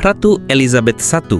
Ratu Elizabeth I.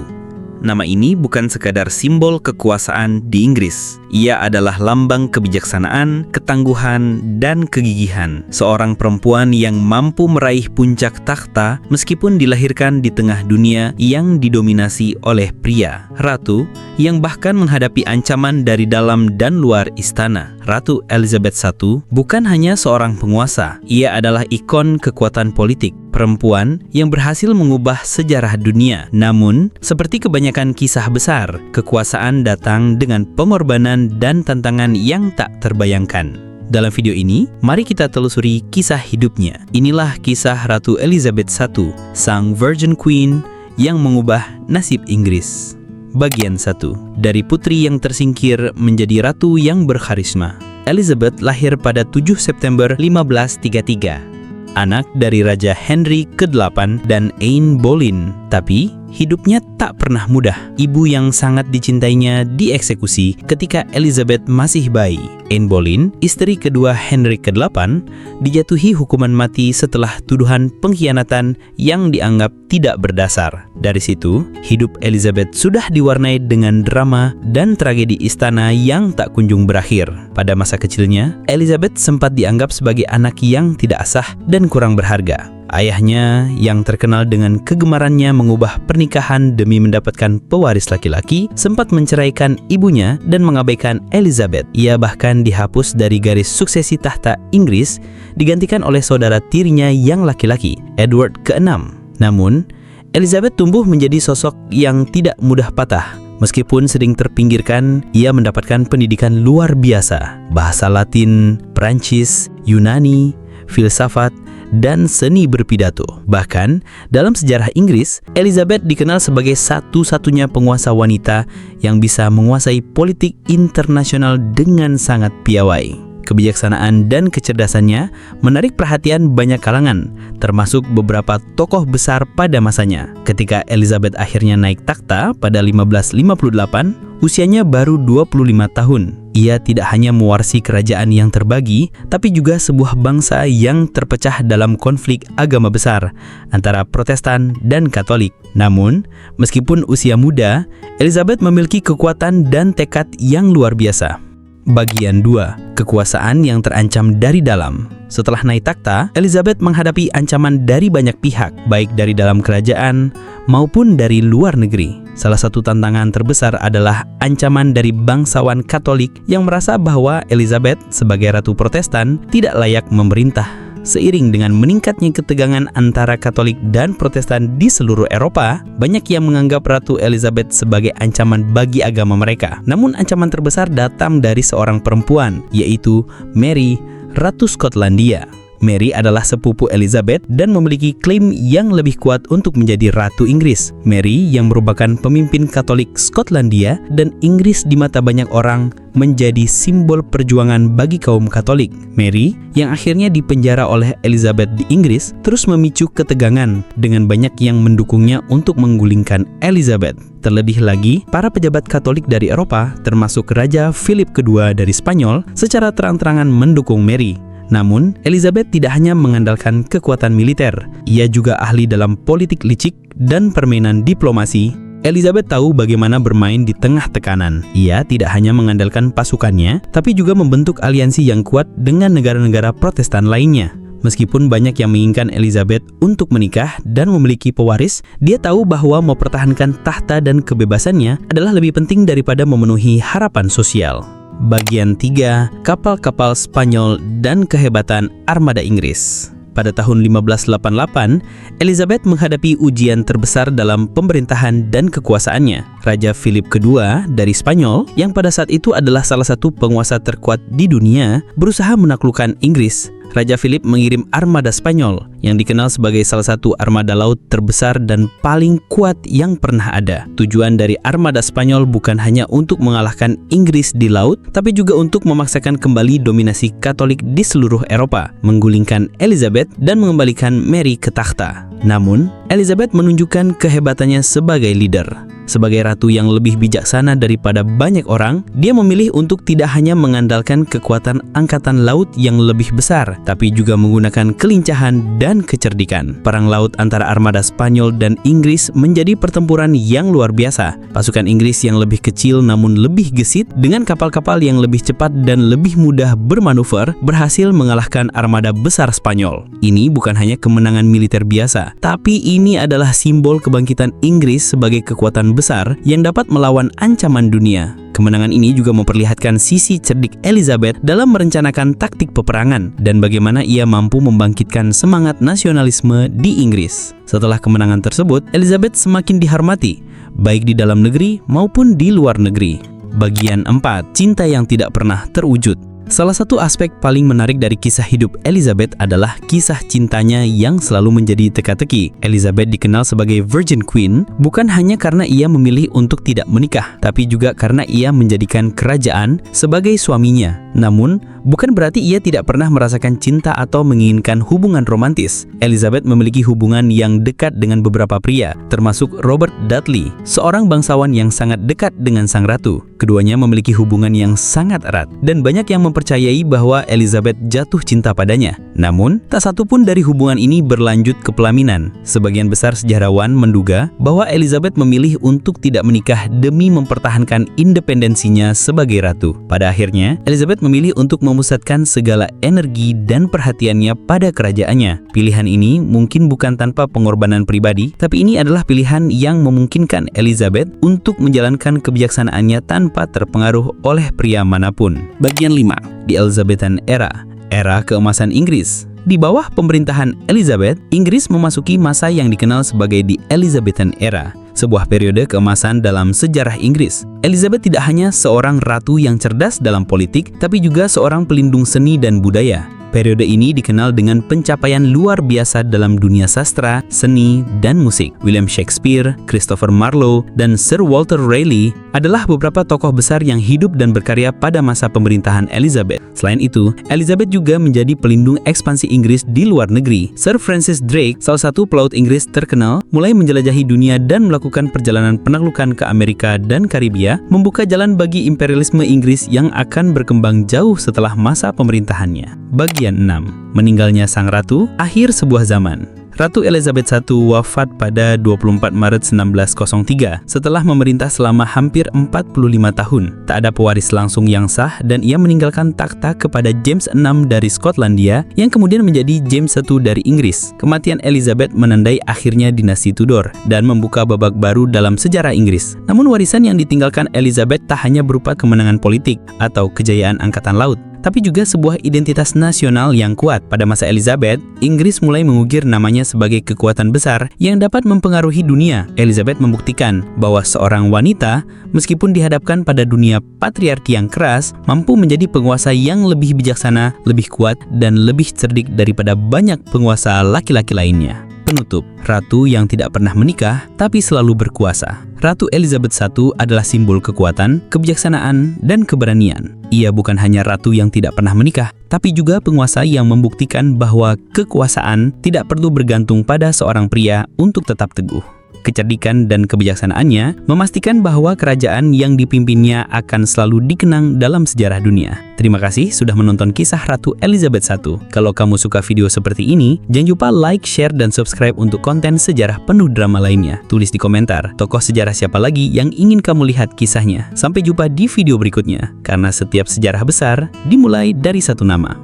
Nama ini bukan sekadar simbol kekuasaan di Inggris. Ia adalah lambang kebijaksanaan, ketangguhan, dan kegigihan. Seorang perempuan yang mampu meraih puncak takhta meskipun dilahirkan di tengah dunia yang didominasi oleh pria. Ratu yang bahkan menghadapi ancaman dari dalam dan luar istana. Ratu Elizabeth I bukan hanya seorang penguasa. Ia adalah ikon kekuatan politik. Perempuan yang berhasil mengubah sejarah dunia. Namun, seperti kebanyakan kisah besar, kekuasaan datang dengan pengorbanan dan tantangan yang tak terbayangkan. Dalam video ini, mari kita telusuri kisah hidupnya. Inilah kisah Ratu Elizabeth I, sang Virgin Queen yang mengubah nasib Inggris. Bagian 1. Dari putri yang tersingkir menjadi ratu yang berkarisma. Elizabeth lahir pada 7 September 1533. Anak dari Raja Henry ke-8 dan Anne Boleyn. Tapi, hidupnya tak pernah mudah. Ibu yang sangat dicintainya dieksekusi ketika Elizabeth masih bayi. Anne Boleyn, istri kedua Henry ke-8, dijatuhi hukuman mati setelah tuduhan pengkhianatan yang dianggap tidak berdasar. Dari situ, hidup Elizabeth sudah diwarnai dengan drama dan tragedi istana yang tak kunjung berakhir. Pada masa kecilnya, Elizabeth sempat dianggap sebagai anak yang tidak asah dan kurang berharga. Ayahnya yang terkenal dengan kegemarannya mengubah pernikahan demi mendapatkan pewaris laki-laki sempat menceraikan ibunya dan mengabaikan Elizabeth. Ia bahkan dihapus dari garis suksesi tahta Inggris, digantikan oleh saudara tirinya yang laki-laki, Edward ke-6. Namun, Elizabeth tumbuh menjadi sosok yang tidak mudah patah. Meskipun sering terpinggirkan, ia mendapatkan pendidikan luar biasa. Bahasa Latin, Perancis, Yunani, filsafat, dan seni berpidato. Bahkan, dalam sejarah Inggris, Elizabeth dikenal sebagai satu-satunya penguasa wanita yang bisa menguasai politik internasional dengan sangat piawai. Kebijaksanaan dan kecerdasannya menarik perhatian banyak kalangan, termasuk beberapa tokoh besar pada masanya. Ketika Elizabeth akhirnya naik takhta pada 1558, usianya baru 25 tahun. Ia tidak hanya mewarisi kerajaan yang terbagi, tapi juga sebuah bangsa yang terpecah dalam konflik agama besar antara Protestan dan Katolik. Namun, meskipun usia muda, Elizabeth memiliki kekuatan dan tekad yang luar biasa. Bagian 2. Kekuasaan yang terancam dari dalam. Setelah naik takhta, Elizabeth menghadapi ancaman dari banyak pihak, baik dari dalam kerajaan maupun dari luar negeri. Salah satu tantangan terbesar adalah ancaman dari bangsawan Katolik yang merasa bahwa Elizabeth sebagai ratu Protestan tidak layak memerintah. Seiring dengan meningkatnya ketegangan antara Katolik dan Protestan di seluruh Eropa, banyak yang menganggap Ratu Elizabeth sebagai ancaman bagi agama mereka. Namun ancaman terbesar datang dari seorang perempuan, yaitu Mary, Ratu Skotlandia. Mary adalah sepupu Elizabeth dan memiliki klaim yang lebih kuat untuk menjadi Ratu Inggris. Mary yang merupakan pemimpin Katolik Skotlandia dan Inggris di mata banyak orang menjadi simbol perjuangan bagi kaum Katolik. Mary yang akhirnya dipenjara oleh Elizabeth di Inggris terus memicu ketegangan dengan banyak yang mendukungnya untuk menggulingkan Elizabeth. Terlebih lagi, para pejabat Katolik dari Eropa termasuk Raja Philip II dari Spanyol secara terang-terangan mendukung Mary. Namun, Elizabeth tidak hanya mengandalkan kekuatan militer. Ia juga ahli dalam politik licik dan permainan diplomasi. Elizabeth tahu bagaimana bermain di tengah tekanan. Ia tidak hanya mengandalkan pasukannya, tapi juga membentuk aliansi yang kuat dengan negara-negara Protestan lainnya. Meskipun banyak yang menginginkan Elizabeth untuk menikah dan memiliki pewaris, dia tahu bahwa mempertahankan tahta dan kebebasannya adalah lebih penting daripada memenuhi harapan sosial. Bagian 3. Kapal-kapal Spanyol dan kehebatan armada Inggris. Pada tahun 1588, Elizabeth menghadapi ujian terbesar dalam pemerintahan dan kekuasaannya. Raja Philip II dari Spanyol, yang pada saat itu adalah salah satu penguasa terkuat di dunia, berusaha menaklukkan Inggris. Raja Philip mengirim armada Spanyol yang dikenal sebagai salah satu armada laut terbesar dan paling kuat yang pernah ada. Tujuan dari armada Spanyol bukan hanya untuk mengalahkan Inggris di laut, tapi juga untuk memaksakan kembali dominasi Katolik di seluruh Eropa, menggulingkan Elizabeth dan mengembalikan Mary ke takhta. Namun, Elizabeth menunjukkan kehebatannya sebagai leader. Sebagai ratu yang lebih bijaksana daripada banyak orang, dia memilih untuk tidak hanya mengandalkan kekuatan angkatan laut yang lebih besar, tapi juga menggunakan kelincahan dan kecerdikan. Perang laut antara armada Spanyol dan Inggris menjadi pertempuran yang luar biasa. Pasukan Inggris yang lebih kecil namun lebih gesit, dengan kapal-kapal yang lebih cepat dan lebih mudah bermanuver, berhasil mengalahkan armada besar Spanyol. Ini bukan hanya kemenangan militer biasa, tapi ini adalah simbol kebangkitan Inggris sebagai kekuatan besar yang dapat melawan ancaman dunia. Kemenangan ini juga memperlihatkan sisi cerdik Elizabeth dalam merencanakan taktik peperangan dan bagaimana ia mampu membangkitkan semangat nasionalisme di Inggris. Setelah kemenangan tersebut, Elizabeth semakin dihormati, baik di dalam negeri maupun di luar negeri. Bagian 4. Cinta yang tidak pernah terwujud. Salah satu aspek paling menarik dari kisah hidup Elizabeth adalah kisah cintanya yang selalu menjadi teka-teki. Elizabeth dikenal sebagai Virgin Queen bukan hanya karena ia memilih untuk tidak menikah, tapi juga karena ia menjadikan kerajaan sebagai suaminya. Namun, bukan berarti ia tidak pernah merasakan cinta atau menginginkan hubungan romantis. Elizabeth memiliki hubungan yang dekat dengan beberapa pria, termasuk Robert Dudley, seorang bangsawan yang sangat dekat dengan sang ratu. Keduanya memiliki hubungan yang sangat erat, dan banyak yang mempercayai bahwa Elizabeth jatuh cinta padanya. Namun, tak satu pun dari hubungan ini berlanjut ke pelaminan. Sebagian besar sejarawan menduga bahwa Elizabeth memilih untuk tidak menikah demi mempertahankan independensinya sebagai ratu. Pada akhirnya, Elizabeth memilih untuk memusatkan segala energi dan perhatiannya pada kerajaannya. Pilihan ini mungkin bukan tanpa pengorbanan pribadi, tapi ini adalah pilihan yang memungkinkan Elizabeth untuk menjalankan kebijaksanaannya tanpa terpengaruh oleh pria manapun. Bagian 5. Di Elizabethan Era, era keemasan Inggris. Di bawah pemerintahan Elizabeth, Inggris memasuki masa yang dikenal sebagai The Elizabethan Era, sebuah periode keemasan dalam sejarah Inggris. Elizabeth tidak hanya seorang ratu yang cerdas dalam politik, tapi juga seorang pelindung seni dan budaya. Periode ini dikenal dengan pencapaian luar biasa dalam dunia sastra, seni, dan musik. William Shakespeare, Christopher Marlowe, dan Sir Walter Raleigh adalah beberapa tokoh besar yang hidup dan berkarya pada masa pemerintahan Elizabeth. Selain itu, Elizabeth juga menjadi pelindung ekspansi Inggris di luar negeri. Sir Francis Drake, salah satu pelaut Inggris terkenal, mulai menjelajahi dunia dan melakukan perjalanan penaklukan ke Amerika dan Karibia, membuka jalan bagi imperialisme Inggris yang akan berkembang jauh setelah masa pemerintahannya. Bagian 6. Meninggalnya sang ratu, akhir sebuah zaman. Ratu Elizabeth I wafat pada 24 Maret 1903 setelah memerintah selama hampir 45 tahun. Tak ada pewaris langsung yang sah dan ia meninggalkan takhta kepada James VI dari Skotlandia yang kemudian menjadi James I dari Inggris. Kematian Elizabeth menandai akhirnya dinasti Tudor dan membuka babak baru dalam sejarah Inggris. Namun warisan yang ditinggalkan Elizabeth tak hanya berupa kemenangan politik atau kejayaan angkatan laut, tapi juga sebuah identitas nasional yang kuat. Pada masa Elizabeth, Inggris mulai mengukir namanya sebagai kekuatan besar yang dapat mempengaruhi dunia. Elizabeth membuktikan bahwa seorang wanita, meskipun dihadapkan pada dunia patriarki yang keras, mampu menjadi penguasa yang lebih bijaksana, lebih kuat, dan lebih cerdik daripada banyak penguasa laki-laki lainnya. Penutup, ratu yang tidak pernah menikah tapi selalu berkuasa. Ratu Elizabeth I adalah simbol kekuatan, kebijaksanaan, dan keberanian. Ia bukan hanya ratu yang tidak pernah menikah, tapi juga penguasa yang membuktikan bahwa kekuasaan tidak perlu bergantung pada seorang pria untuk tetap teguh. Kecerdikan dan kebijaksanaannya memastikan bahwa kerajaan yang dipimpinnya akan selalu dikenang dalam sejarah dunia. Terima kasih sudah menonton kisah Ratu Elizabeth I. Kalau kamu suka video seperti ini, jangan lupa like, share, dan subscribe untuk konten sejarah penuh drama lainnya. Tulis di komentar, tokoh sejarah siapa lagi yang ingin kamu lihat kisahnya. Sampai jumpa di video berikutnya, karena setiap sejarah besar dimulai dari satu nama.